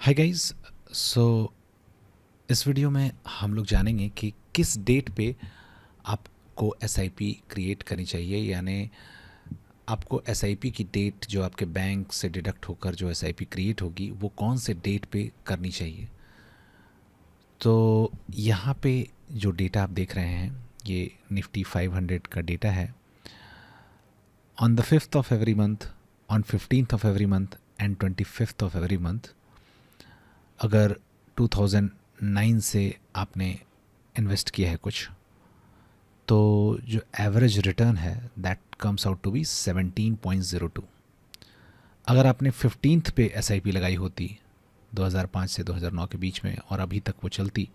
Hi guys. सो इस video में हम लोग जानेंगे कि किस डेट पे आपको एसआईपी क्रिएट करनी चाहिए, यानी आपको एसआईपी की डेट जो आपके बैंक से डिडक्ट होकर जो एसआईपी क्रिएट होगी वो कौन से डेट पे करनी चाहिए। तो यहाँ पे जो डेटा आप देख रहे हैं ये निफ्टी 500 का डेटा है। On the 5th of every month, on 15th of every month and 25th of every month, अगर 2009 से आपने इन्वेस्ट किया है कुछ, तो जो एवरेज रिटर्न है that comes out to be 17.02। अगर आपने 15th पे एसआईपी लगाई होती 2005 से 2009 के बीच में और अभी तक वो चलती,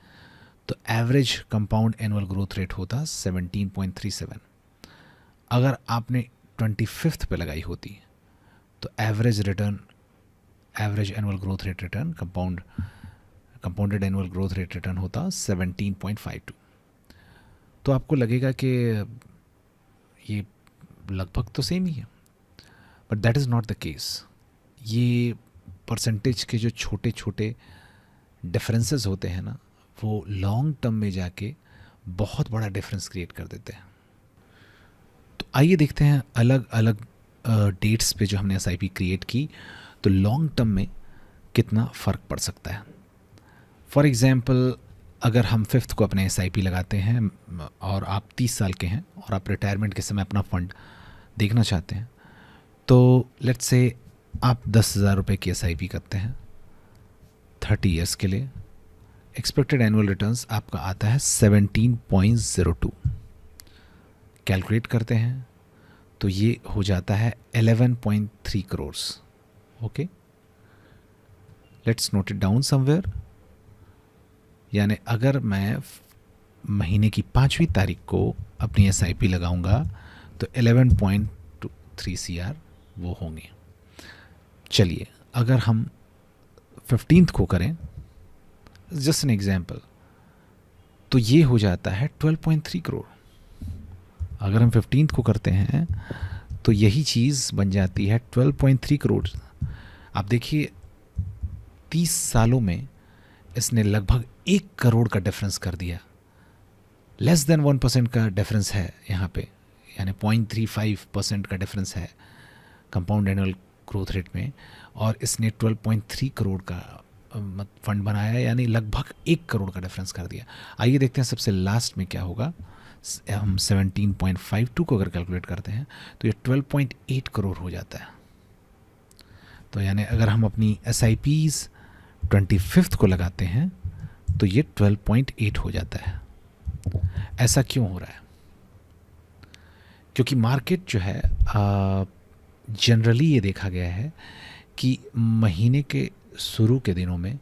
तो average compound annual growth rate होता 17.37। अगर आपने 25th पे लगाई होती तो average annual growth rate return compounded annual growth rate return होता 17.52। तो आपको लगेगा कि ये लगभग तो सेम ही है, but that is not the case. ये परसेंटेज के जो छोटे छोटे डिफरेंसेस होते हैं ना, वो लॉन्ग टर्म में जाके बहुत बड़ा डिफरेंस क्रिएट कर देते हैं। तो आइए देखते हैं अलग अलग डेट्स पे जो हमने एसआईपी क्रिएट की तो लॉन्ग टर्म में कितना फ़र्क पड़ सकता है। फॉर एग्ज़ाम्पल, अगर हम 5th को अपने एसआईपी लगाते हैं और आप 30 साल के हैं और आप रिटायरमेंट के समय अपना फ़ंड देखना चाहते हैं, तो लेट्स से आप 10,000 रुपये की एसआईपी करते हैं 30 ईयर्स के लिए। एक्सपेक्टेड एनुअल रिटर्न्स आपका आता है 17.02। कैलकुलेट करते हैं तो ये हो जाता है 11.3 crore. Okay, let's note it down somewhere. यानी अगर मैं महीने की 5वीं तारीख को अपनी एसआईपी लगाऊंगा तो 11.3 CR वो होंगे। चलिए, अगर हम 15th को करें, जस्ट एन एग्जाम्पल, तो ये हो जाता है 12.3 करोड़। अगर हम 15th को करते हैं तो यही चीज़ बन जाती है 12.3 करोड़। आप देखिए 30 सालों में इसने लगभग 1 करोड़ का डिफरेंस कर दिया। लेस देन 1% का डिफरेंस है यहाँ पे, यानी 0.35% का डिफरेंस है कंपाउंड एनुअल ग्रोथ रेट में, और इसने 12.3 करोड़ का फंड बनाया, यानी लगभग 1 करोड़ का डिफरेंस कर दिया। आइए देखते हैं सबसे लास्ट में क्या होगा। हम 17.52 को अगर कैलकुलेट करते हैं तो ये 12.8 करोड़ हो जाता है। तो यानी अगर हम अपनी एसआईपीज़ 25th को लगाते हैं तो ये 12.8 हो जाता है। ऐसा क्यों हो रहा है? क्योंकि मार्केट जो है जनरली ये देखा गया है कि महीने के शुरू के दिनों में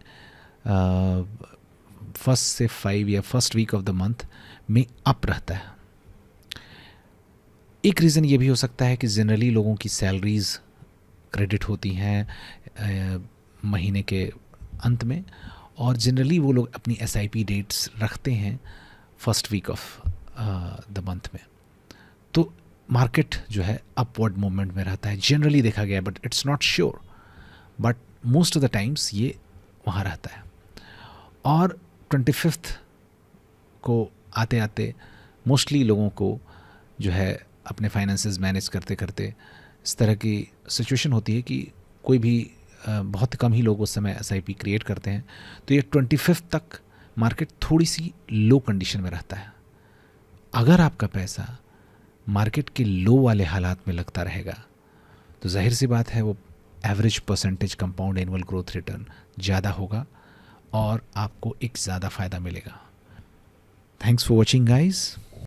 1st से 5 या first week of the month में अप रहता है। एक रीज़न ये भी हो सकता है कि जनरली लोगों की सैलरीज़ क्रेडिट होती हैं महीने के अंत में, और जनरली वो लोग अपनी एसआईपी डेट्स रखते हैं first week of the month में। तो मार्केट जो है अपवर्ड मूवमेंट में रहता है, जनरली देखा गया है, but it's not sure, but most of the times ये वहाँ रहता है। और 25th को आते आते मोस्टली लोगों को जो है अपने फाइनेंसेस मैनेज करते करते इस तरह की सिचुएशन होती है कि कोई भी बहुत कम ही लोग उस समय एसआईपी क्रिएट करते हैं, तो ये 25th तक मार्केट थोड़ी सी लो कंडीशन में रहता है। अगर आपका पैसा मार्केट के लो वाले हालात में लगता रहेगा तो जाहिर सी बात है वो average percentage compound annual growth return ज़्यादा होगा और आपको एक ज़्यादा फ़ायदा मिलेगा। Thanks for watching guys.